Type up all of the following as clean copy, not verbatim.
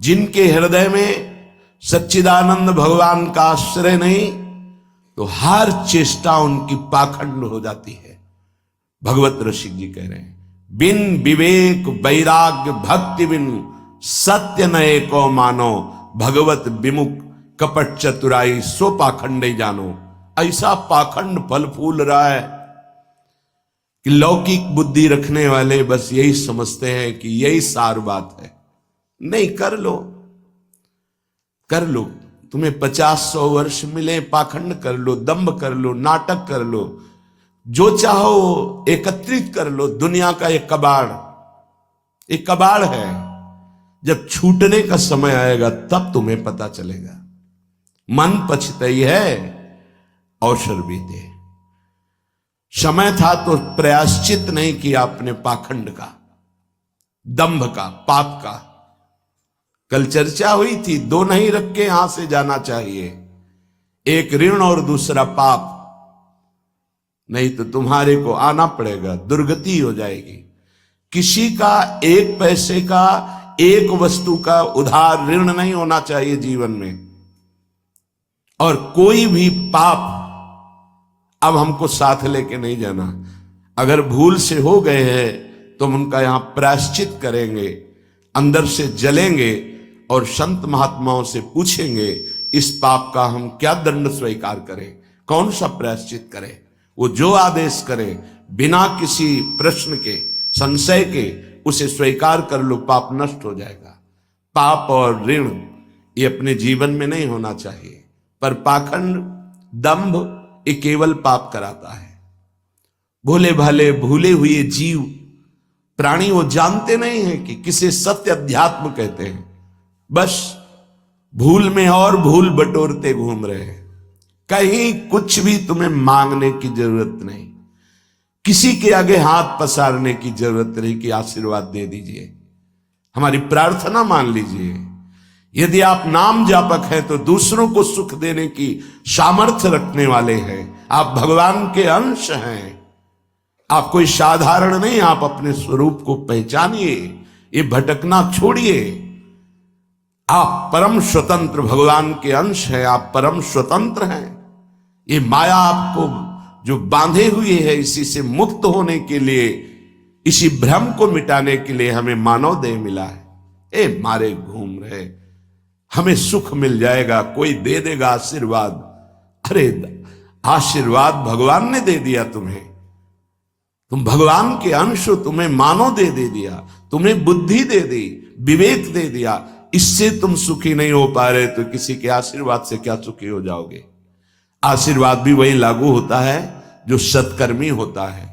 जिनके हृदय में सच्चिदानंद भगवान का आश्रय नहीं, तो हर चेष्टा उनकी पाखंड हो जाती है। भगवत रसिक जी कह रहे हैं, बिन विवेक वैराग्य भक्ति बिन सत्य नए को मानो, भगवत विमुख कपट चतुराई सो पाखंड जानो। ऐसा पाखंड फल फूल रहा है कि लौकिक बुद्धि रखने वाले बस यही समझते हैं कि यही सार बात है। नहीं, कर लो, कर लो। तुम्हें 50-100 वर्ष मिले, पाखंड कर लो, दंभ कर लो, नाटक कर लो, जो चाहो एकत्रित कर लो। दुनिया का एक कबाड़ है। जब छूटने का समय आएगा तब तुम्हें पता चलेगा। मन पछतई है अवसर बीते। समय था तो प्रायश्चित नहीं किया अपने पाखंड का, दंभ का, पाप का। कल चर्चा हुई थी, दो नहीं रख के यहां से जाना चाहिए, एक ऋण और दूसरा पाप, नहीं तो तुम्हारे को आना पड़ेगा, दुर्गति हो जाएगी। किसी का एक पैसे का, एक वस्तु का उधार ऋण नहीं होना चाहिए जीवन में। और कोई भी पाप अब हमको साथ लेके नहीं जाना। अगर भूल से हो गए हैं तो हम उनका यहां प्रायश्चित करेंगे, अंदर से जलेंगे और संत महात्माओं से पूछेंगे इस पाप का हम क्या दंड स्वीकार करें, कौन सा प्रायश्चित करें। वो जो आदेश करें बिना किसी प्रश्न के, संशय के उसे स्वीकार कर लो, पाप नष्ट हो जाएगा। पाप और ऋण ये अपने जीवन में नहीं होना चाहिए, पर पाखंड, दंभ ये केवल पाप कराता है। भोले भाले भूले हुए जीव प्राणी वो जानते नहीं हैं कि किसे सत्य अध्यात्म कहते हैं। बस भूल में और भूल बटोरते घूम रहे हैं। कहीं कुछ भी तुम्हें मांगने की जरूरत नहीं, किसी के आगे हाथ पसारने की जरूरत नहीं कि आशीर्वाद दे दीजिए, हमारी प्रार्थना मान लीजिए। यदि आप नाम जापक हैं तो दूसरों को सुख देने की सामर्थ्य रखने वाले हैं। आप भगवान के अंश हैं। आप कोई साधारण नहीं, आप अपने स्वरूप को पहचानिए, ये भटकना छोड़िए। आप परम स्वतंत्र भगवान के अंश हैं, आप परम स्वतंत्र हैं। ये माया आपको जो बांधे हुए है, इसी से मुक्त होने के लिए, इसी भ्रम को मिटाने के लिए हमें मानव देह मिला है। ए मारे घूम रहे, हमें सुख मिल जाएगा, कोई दे देगा आशीर्वाद। अरे आशीर्वाद भगवान ने दे दिया तुम्हें, तुम भगवान के अंश हो, तुम्हें मानव दे दिया, तुम्हें बुद्धि दे दी, विवेक दे दिया। इससे तुम सुखी नहीं हो पा रहे तो किसी के आशीर्वाद से क्या सुखी हो जाओगे। आशीर्वाद भी वही लागू होता है जो सत्कर्मी होता है,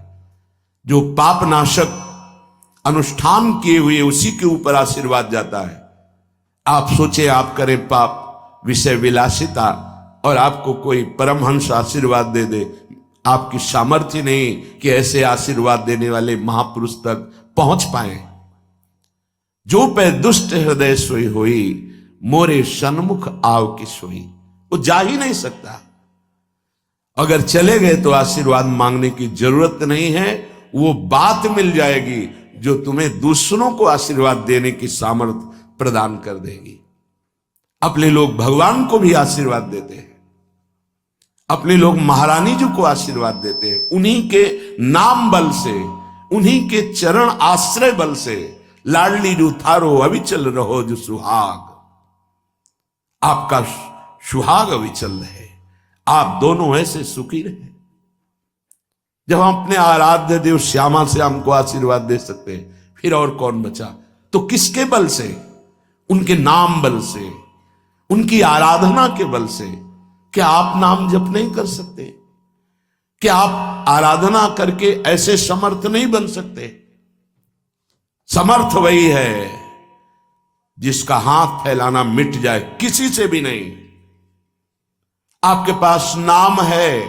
जो पाप नाशक अनुष्ठान किए हुए उसी के ऊपर आशीर्वाद जाता है। आप सोचे आप करें पाप, विषय विलासिता, और आपको कोई परमहंस आशीर्वाद दे दे, आपकी सामर्थ्य नहीं कि ऐसे आशीर्वाद देने वाले महापुरुष तक पहुंच पाए। जो पे दुष्ट हृदय सोई हुई, मोरे सन्मुख आव की सोई। वो जा ही नहीं सकता। अगर चले गए तो आशीर्वाद मांगने की जरूरत नहीं है, वो बात मिल जाएगी जो तुम्हें दूसरों को आशीर्वाद देने की सामर्थ्य प्रदान कर देगी। अपने लोग भगवान को भी आशीर्वाद देते हैं, अपने लोग महारानी जी को आशीर्वाद देते हैं, उन्हीं के नाम बल से, उन्हीं के चरण आश्रय बल से। लाडली जो थारो अविचल रहो जो सुहाग, आपका सुहाग अविचल रहे, आप दोनों ऐसे सुखी रहे। जब हम अपने आराध्य देव श्यामा से हमको आशीर्वाद दे सकते हैं, फिर और कौन बचा। तो किसके बल से? उनके नाम बल से, उनकी आराधना के बल से। क्या आप नाम जप नहीं कर सकते? क्या आप आराधना करके ऐसे समर्थ नहीं बन सकते? समर्थ वही है जिसका हाथ फैलाना मिट जाए, किसी से भी नहीं। आपके पास नाम है,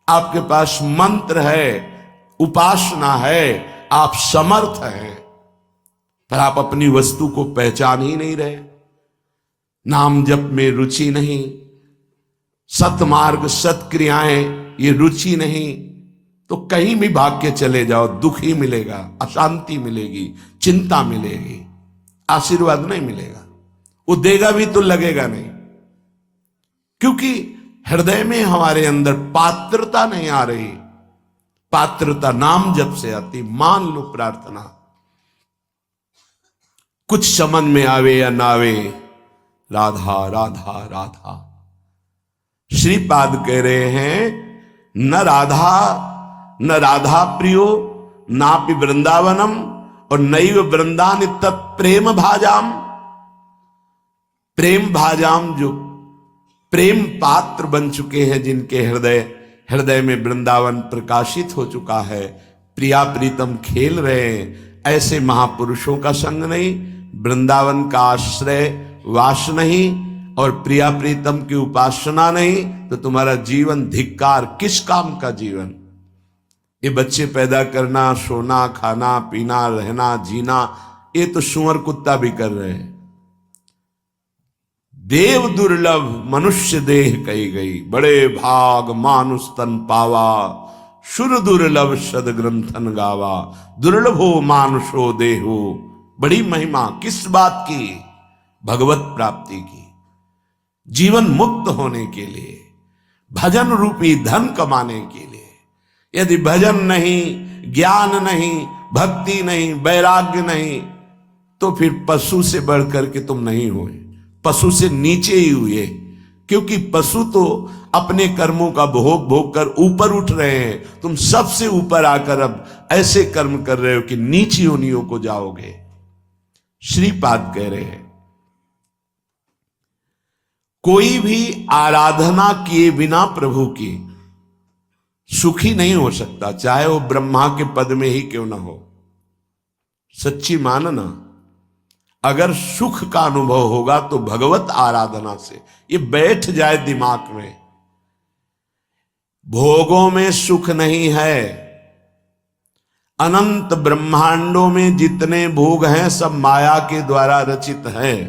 आपके पास मंत्र है, उपासना है, आप समर्थ हैं, पर आप अपनी वस्तु को पहचान ही नहीं रहे। नाम जप में रुचि नहीं, सतमार्ग सत्क्रियाएं ये रुचि नहीं, तो कहीं भी भाग के चले जाओ, दुख ही मिलेगा, अशांति मिलेगी, चिंता मिलेगी, आशीर्वाद नहीं मिलेगा। वो देगा भी तो लगेगा नहीं, क्योंकि हृदय में हमारे अंदर पात्रता नहीं आ रही। पात्रता नाम जब से आती, मान लो प्रार्थना, कुछ समझ में आवे या ना आवे, राधा राधा राधा। श्रीपाद कह रहे हैं न राधा प्रियो नापि वृंदावनम और नैव वृंदान तत्प्रेम भाजाम। प्रेम भाजाम, जो प्रेम पात्र बन चुके हैं, जिनके हृदय में वृंदावन प्रकाशित हो चुका है, प्रिया प्रीतम खेल रहे हैं, ऐसे महापुरुषों का संग नहीं, वृंदावन का आश्रय वास नहीं और प्रिया प्रीतम की उपासना नहीं, तो तुम्हारा जीवन धिक्कार। किस काम का जीवन? ये बच्चे पैदा करना, सोना, खाना, पीना, रहना, जीना, ये तो सुअर कुत्ता भी कर रहे हैं। देव दुर्लभ मनुष्य देह कही गई, बड़े भाग मानुष तन पावा, सुर दुर्लभ सद ग्रंथन गावा, दुर्लभो मानुषो देहो। बड़ी महिमा किस बात की? भगवत प्राप्ति की, जीवन मुक्त होने के लिए, भजन रूपी धन कमाने के लिए। यदि भजन नहीं, ज्ञान नहीं, भक्ति नहीं, वैराग्य नहीं, तो फिर पशु से बढ़कर के तुम नहीं हुए, पशु से नीचे ही हुए। क्योंकि पशु तो अपने कर्मों का भोग कर ऊपर उठ रहे हैं, तुम सबसे ऊपर आकर अब ऐसे कर्म कर रहे हो कि नीची योनियों को जाओगे। श्रीपाद कह रहे हैं कोई भी आराधना किए बिना प्रभु की सुखी नहीं हो सकता, चाहे वो ब्रह्मा के पद में ही क्यों ना हो। सच्ची मानना, अगर सुख का अनुभव होगा तो भगवत आराधना से। ये बैठ जाए दिमाग में, भोगों में सुख नहीं है। अनंत ब्रह्मांडों में जितने भोग हैं सब माया के द्वारा रचित हैं।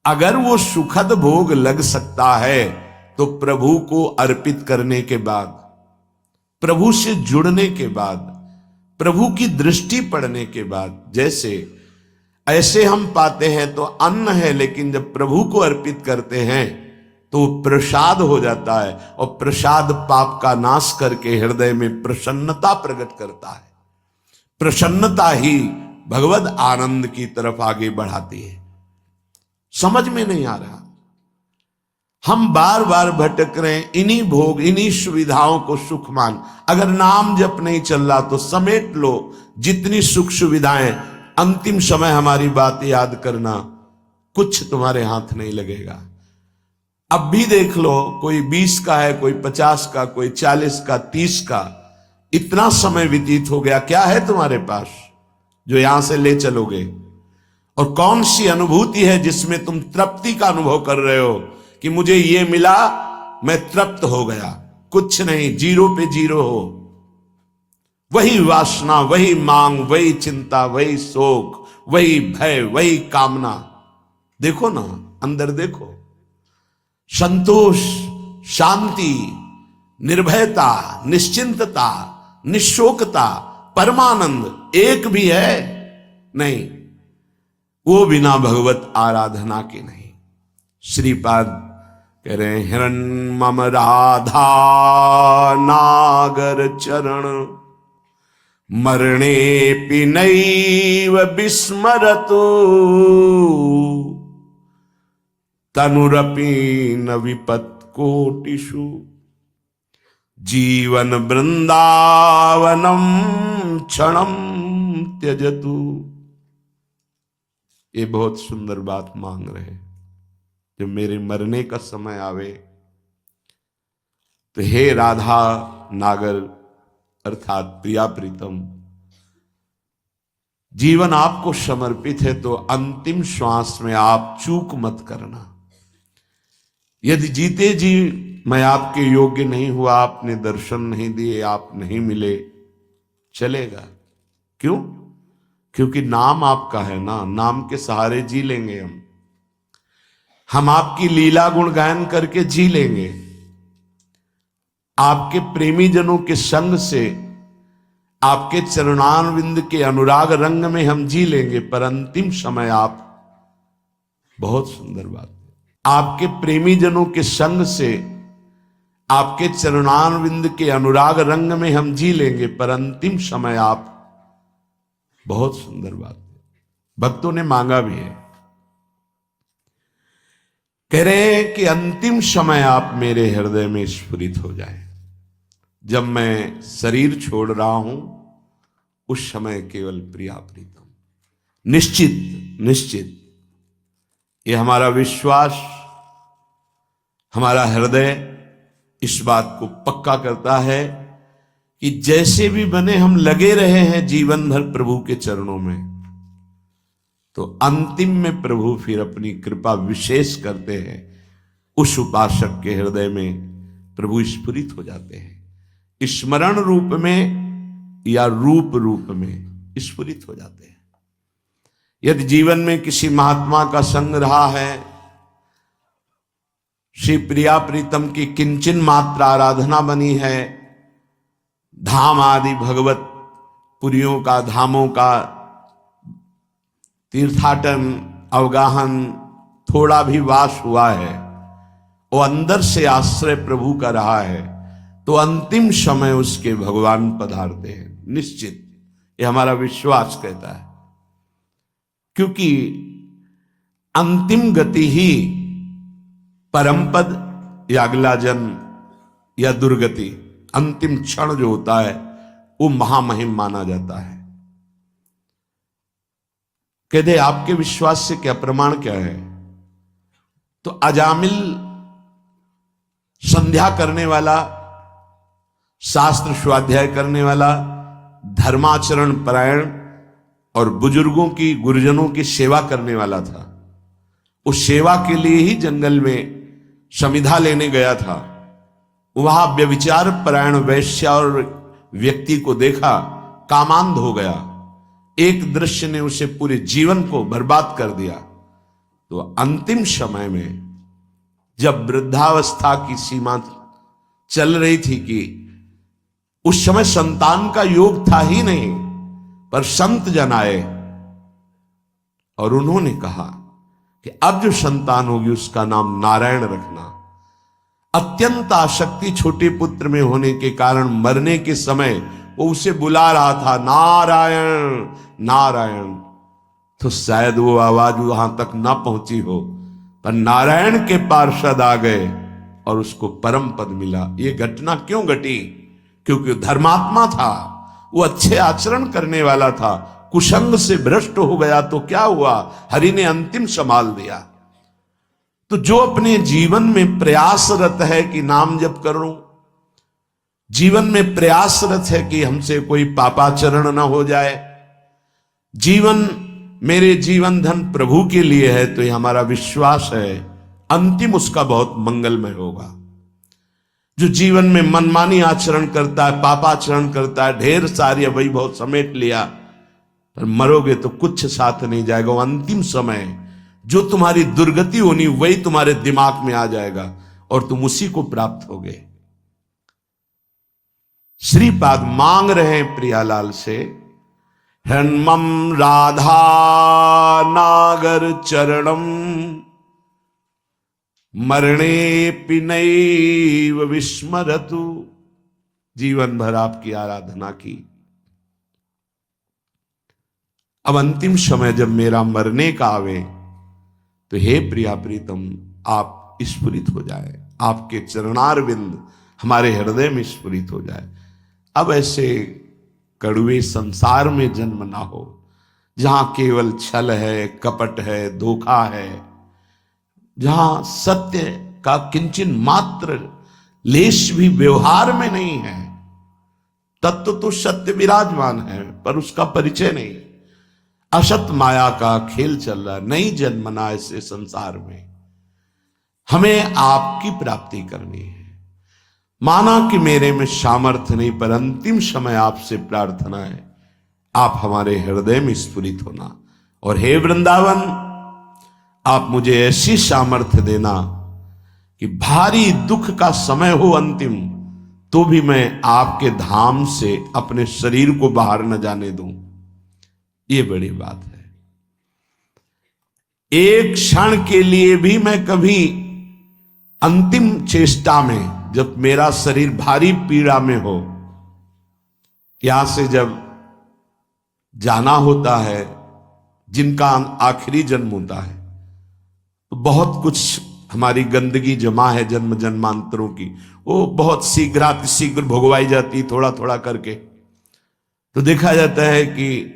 अगर वो सुखद भोग लग सकता है तो प्रभु को अर्पित करने के बाद, प्रभु से जुड़ने के बाद, प्रभु की दृष्टि पड़ने के बाद, जैसे ऐसे हम पाते हैं तो अन्न है, लेकिन जब प्रभु को अर्पित करते हैं तो प्रसाद हो जाता है, और प्रसाद पाप का नाश करके हृदय में प्रसन्नता प्रकट करता है। प्रसन्नता ही भगवद आनंद की तरफ आगे बढ़ाती है। समझ में नहीं आ रहा, हम बार बार भटक रहे हैं इन्हीं भोग, इन्हीं सुविधाओं को सुख मान। अगर नाम जप नहीं चल रहा तो समेट लो जितनी सुख सुविधाएं, अंतिम समय हमारी बात याद करना, कुछ तुम्हारे हाथ नहीं लगेगा। अब भी देख लो, कोई 20 का है, कोई 50 का, कोई 40 का, 30 का, इतना समय व्यतीत हो गया। क्या है तुम्हारे पास जो यहां से ले चलोगे? और कौन सी अनुभूति है जिसमें तुम तृप्ति का अनुभव कर रहे हो कि मुझे ये मिला, मैं तृप्त हो गया? कुछ नहीं, जीरो पे जीरो हो। वही वासना, वही मांग, वही चिंता, वही शोक, वही भय, वही कामना। देखो ना, अंदर देखो। संतोष, शांति, निर्भयता, निश्चिंतता, निशोकता, परमानंद एक भी है नहीं। वो बिना भगवत आराधना के नहीं। श्रीपाद कह रहे हैं हिरण मम राधा नागर चरण मरणे पिनैव विस्मरतु तनुरपि न विपत् कोटिषु जीवन वृंदावनम क्षणम त्यजतु। ये बहुत सुंदर बात मांग रहे हैं। जब मेरे मरने का समय आवे तो हे राधा नागर अर्थात प्रिया प्रीतम, जीवन आपको समर्पित है, तो अंतिम श्वास में आप चूक मत करना। यदि जीते जी मैं आपके योग्य नहीं हुआ, आपने दर्शन नहीं दिए, आप नहीं मिले, चलेगा। क्यों? क्योंकि नाम आपका है ना, नाम के सहारे जी लेंगे हम आपकी लीला गुण गायन करके जी लेंगे, आपके प्रेमी जनों के संग से, आपके चरणारविंद के अनुराग रंग में हम जी लेंगे। पर अंतिम समय आप बहुत सुंदर बात है। आपके प्रेमी जनों के संग से आपके चरणारविंद के अनुराग रंग में हम जी लेंगे, पर अंतिम समय आप, बहुत सुंदर बात है। भक्तों ने मांगा भी है, कह रहे हैं कि अंतिम समय आप मेरे हृदय में स्फुरित हो जाए। जब मैं शरीर छोड़ रहा हूं उस समय केवल प्रिया प्रीतम। निश्चित निश्चित ये हमारा विश्वास, हमारा हृदय इस बात को पक्का करता है कि जैसे भी बने हम लगे रहे हैं जीवन भर प्रभु के चरणों में, तो अंतिम में प्रभु फिर अपनी कृपा विशेष करते हैं। उस उपासक के हृदय में प्रभु स्फुरित हो जाते हैं, स्मरण रूप में या रूप रूप में स्फुरित हो जाते हैं। यदि जीवन में किसी महात्मा का संग रहा है, श्री प्रिया प्रीतम की किंचन मात्र आराधना बनी है, धाम आदि भगवत पुरियों का, धामों का तीर्थाटन अवगाहन थोड़ा भी वास हुआ है, वो अंदर से आश्रय प्रभु का रहा है, तो अंतिम समय उसके भगवान पधारते हैं। निश्चित ये हमारा विश्वास कहता है, क्योंकि अंतिम गति ही परम पद या अगला जन्म या दुर्गति, अंतिम क्षण जो होता है वो महामहिम माना जाता है। कहते आपके विश्वास से क्या प्रमाण क्या है? तो अजामिल संध्या करने वाला, शास्त्र स्वाध्याय करने वाला, धर्माचरण परायण और बुजुर्गों की, गुरुजनों की सेवा करने वाला था। उस सेवा के लिए ही जंगल में समिधा लेने गया था। वहां व्यभिचार परायण वैश्या और व्यक्ति को देखा, कामांध हो गया। एक दृश्य ने उसे पूरे जीवन को बर्बाद कर दिया। तो अंतिम समय में जब वृद्धावस्था की सीमा चल रही थी कि उस समय संतान का योग था ही नहीं, पर संत जन आए और उन्होंने कहा कि अब जो संतान होगी उसका नाम नारायण रखना। अत्यंत आसक्ति छोटे पुत्र में होने के कारण मरने के समय वो उसे बुला रहा था, नारायण नारायण। तो शायद वो आवाज वहां तक ना पहुंची हो, पर नारायण के पार्षद आ गए और उसको परम पद मिला। ये घटना क्यों घटी? क्योंकि धर्मात्मा था, वो अच्छे आचरण करने वाला था। कुसंग से भ्रष्ट हो गया तो क्या हुआ? हरि ने अंतिम संभाल दिया। तो जो अपने जीवन में प्रयासरत है कि नाम जप करूं, जीवन में प्रयासरत है कि हमसे कोई पापाचरण ना हो जाए, जीवन मेरे जीवन धन प्रभु के लिए है, तो ये हमारा विश्वास है अंतिम उसका बहुत मंगलमय होगा। जो जीवन में मनमानी आचरण करता है, पापाचरण करता है, ढेर सारी वैभव समेट लिया, पर मरोगे तो कुछ साथ नहीं जाएगा। वो अंतिम समय जो तुम्हारी दुर्गति होनी वही तुम्हारे दिमाग में आ जाएगा और तुम उसी को प्राप्त होगे। श्रीपाद मांग रहे हैं प्रियालाल से, हन्मम राधा नागर चरणम मरणे पिनैव विस्मरतु। जीवन भर आपकी आराधना की, अब अंतिम समय जब मेरा मरने का आवे तो हे प्रिया प्रीतम आप स्फुरित हो जाए, आपके चरणारविंद हमारे हृदय में स्फुरित हो जाए। अब ऐसे कड़वे संसार में जन्म ना हो जहां केवल छल है, कपट है, धोखा है, जहां सत्य का किंचन मात्र लेश भी व्यवहार में नहीं है। तत्व तो सत्य विराजमान है पर उसका परिचय नहीं। असत माया का खेल चल रहा, नहीं जन्मना ऐसे संसार में। हमें आपकी प्राप्ति करनी है। माना कि मेरे में सामर्थ्य नहीं, पर अंतिम समय आपसे प्रार्थना है आप हमारे हृदय में स्फुरित होना। और हे वृंदावन, आप मुझे ऐसी सामर्थ्य देना कि भारी दुख का समय हो अंतिम, तो भी मैं आपके धाम से अपने शरीर को बाहर न जाने दूं। ये बड़ी बात है। एक क्षण के लिए भी मैं कभी अंतिम चेष्टा में, जब मेरा शरीर भारी पीड़ा में हो, यहां से जब जाना होता है, जिनका आखिरी जन्म होता है, तो बहुत कुछ हमारी गंदगी जमा है जन्म जन्मांतरों की, वो बहुत शीघ्र भोगवाई जाती थोड़ा थोड़ा करके। तो देखा जाता है कि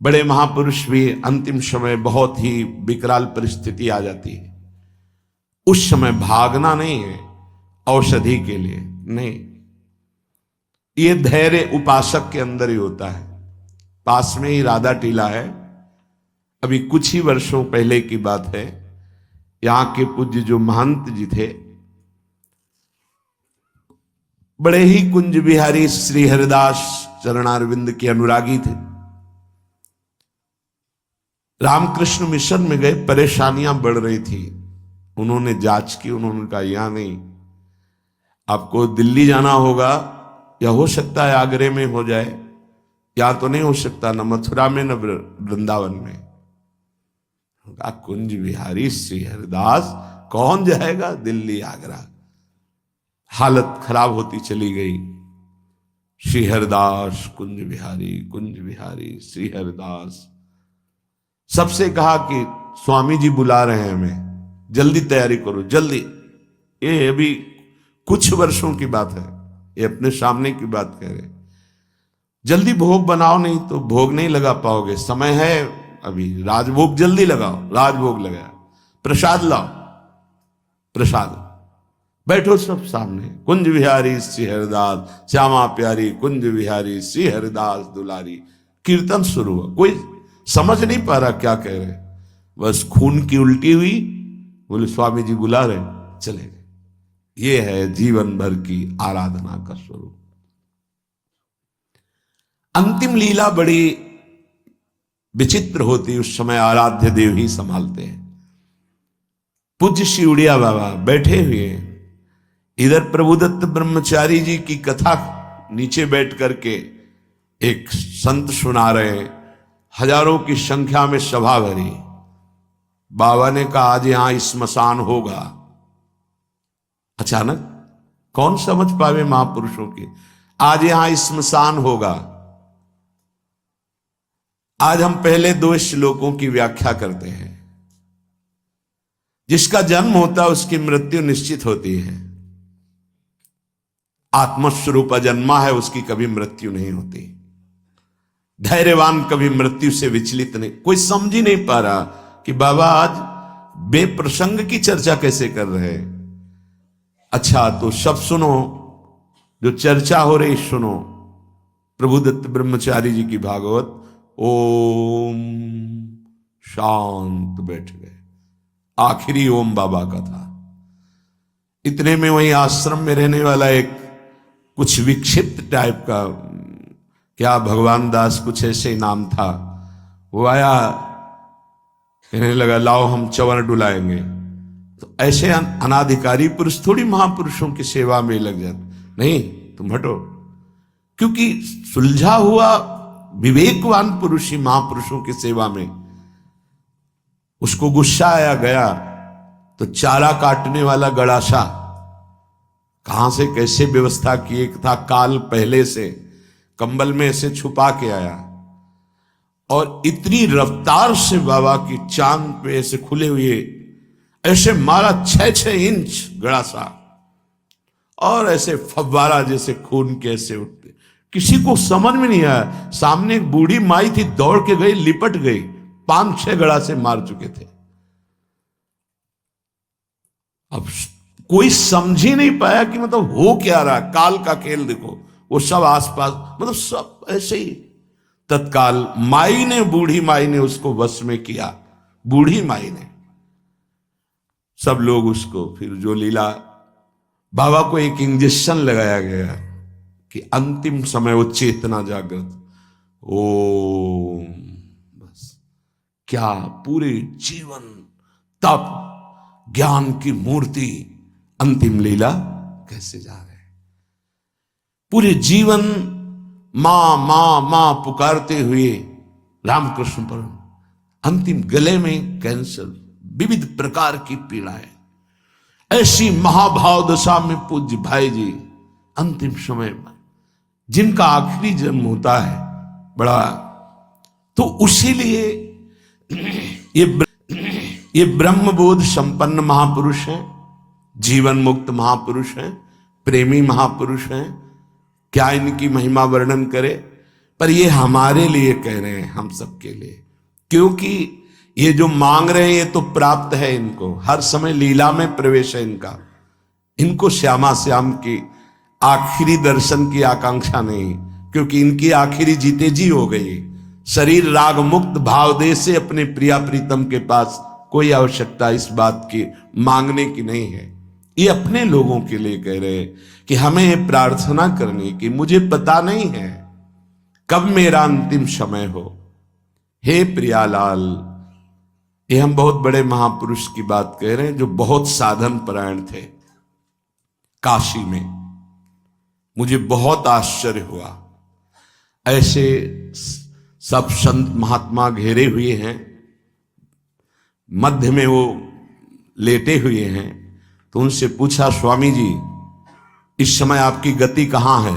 बड़े महापुरुष भी अंतिम समय बहुत ही विकराल परिस्थिति आ जाती है, उस समय भागना नहीं है औषधि के लिए, नहीं, ये धैर्य उपासक के अंदर ही होता है। पास में ही राधा टीला है, अभी कुछ ही वर्षों पहले की बात है। यहां के पूज्य जो महंत जी थे, बड़े ही कुंज बिहारी श्री हरिदास चरणारविंद के अनुरागी थे। रामकृष्ण मिशन में गए, परेशानियां बढ़ रही थी, उन्होंने जांच की, उन्होंने कहा यहां नहीं, आपको दिल्ली जाना होगा, या हो सकता है आगरे में हो जाए, या तो नहीं हो सकता, न मथुरा में न वृंदावन में। कुंज बिहारी श्री हरिदास कौन जाएगा दिल्ली आगरा। हालत खराब होती चली गई। श्री हरिदास कुंज बिहारी श्री हरिदास। सबसे कहा कि स्वामी जी बुला रहे हैं हमें, जल्दी तैयारी करो जल्दी। ये अभी कुछ वर्षों की बात है, ये अपने सामने की बात कह रहे। जल्दी भोग बनाओ, नहीं तो भोग नहीं लगा पाओगे, समय है अभी, राजभोग जल्दी लगाओ। राजभोग लगाया, प्रसाद लाओ, प्रसाद, बैठो सब सामने। कुंज बिहारी श्री हरिदास, श्यामा प्यारी कुंज बिहारी श्री हरिदास दुलारी। कीर्तन शुरू हुआ, कोई समझ नहीं पा रहा क्या कह रहे, बस खून की उल्टी हुई, बोले स्वामी जी बुला रहे, चले गए। ये है जीवन भर की आराधना का स्वरूप। अंतिम लीला बड़ी विचित्र होती, उस समय आराध्य देव ही संभालते हैं। पूज्य श्री उड़िया बाबा बैठे हुए हैं, इधर प्रभुदत्त ब्रह्मचारी जी की कथा नीचे बैठ करके एक संत सुना रहे हैं, हजारों की संख्या में सभा भरी। बाबा ने कहा आज यहां स्मशान होगा। अचानक कौन समझ पावे महापुरुषों की, आज यहां स्मशान होगा। आज हम पहले 2 श्लोकों की व्याख्या करते हैं। जिसका जन्म होता है उसकी मृत्यु निश्चित होती है। आत्मस्वरूप जन्मा है, उसकी कभी मृत्यु नहीं होती। धैर्यवान कभी मृत्यु से विचलित नहीं। कोई समझ ही नहीं पा रहा कि बाबा आज बेप्रसंग की चर्चा कैसे कर रहे हैं। अच्छा तो सब सुनो, जो चर्चा हो रही सुनो। प्रभुदत्त ब्रह्मचारी जी की भागवत, ओम शांत बैठ गए। आखिरी ओम बाबा का था। इतने में वही आश्रम में रहने वाला एक कुछ विक्षिप्त टाइप का, क्या भगवान दास कुछ ऐसे ही नाम था, वो आया, कहने लगा लाओ हम चवर डुलाएंगे। तो ऐसे अनाधिकारी पुरुष थोड़ी महापुरुषों की सेवा में लग जाते, नहीं तुम हटो। क्योंकि सुलझा हुआ विवेकवान पुरुष ही महापुरुषों की सेवा में। उसको गुस्सा आया, गया तो चारा काटने वाला गड़ासा कहां से कैसे व्यवस्था की, एक था काल पहले से कंबल में ऐसे छुपा के आया, और इतनी रफ्तार से बाबा की चांद पे ऐसे खुले हुए ऐसे मारा 6-6 इंच गड़ासा, और ऐसे फव्वारा जैसे खून के ऐसे उठते। किसी को समझ में नहीं आया। सामने एक बूढ़ी माई थी, दौड़ के गई, लिपट गई, 5-6 गड़ासे मार चुके थे। अब कोई समझ ही नहीं पाया कि मतलब हो क्या रहा। काल का खेल देखो, वो सब आसपास, मतलब सब ऐसे ही। तत्काल माई ने, बूढ़ी माई ने उसको वश में किया। बूढ़ी माई ने, सब लोग उसको, फिर जो लीला, बाबा को एक इंजेक्शन लगाया गया कि अंतिम समय वो चेतना जागृत। ओम, बस क्या पूरे जीवन तप ज्ञान की मूर्ति, अंतिम लीला कैसे जा रहे हैं। पूरे जीवन मां मां मां पुकारते हुए रामकृष्ण पर अंतिम गले में कैंसर, विविध प्रकार की पीड़ाएं, ऐसी महाभाव दशा में पूज्य भाई जी अंतिम समय में, जिनका आखिरी जन्म होता है बड़ा, तो उसी लिए ये ब्रह्मबोध संपन्न महापुरुष हैं, जीवन मुक्त महापुरुष हैं, प्रेमी महापुरुष हैं। क्या इनकी महिमा वर्णन करे, पर ये हमारे लिए कह रहे हैं, हम सबके लिए, क्योंकि ये जो मांग रहे हैं ये तो प्राप्त है इनको, हर समय लीला में प्रवेश है इनका। इनको श्यामा श्याम की आखिरी दर्शन की आकांक्षा नहीं, क्योंकि इनकी आखिरी जीते जी हो गई। शरीर राग मुक्त भाव दे से अपने प्रिया प्रीतम के पास कोई आवश्यकता इस बात की मांगने की नहीं है। ये अपने लोगों के लिए कह रहे हैं कि हमें ये प्रार्थना करनी कि मुझे पता नहीं है कब मेरा अंतिम समय हो, हे प्रियालाल। ये हम बहुत बड़े महापुरुष की बात कह रहे हैं जो बहुत साधन परायण थे काशी में। मुझे बहुत आश्चर्य हुआ, ऐसे सब संत महात्मा घेरे हुए हैं, मध्य में वो लेटे हुए हैं। तो उनसे पूछा, स्वामी जी इस समय आपकी गति कहां है?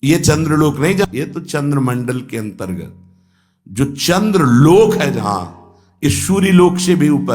ये चंद्रलोक नहीं, ये तो चंद्रमंडल के अंतर्गत जो चंद्रलोक है, जहां इस सूर्य लोक से भी ऊपर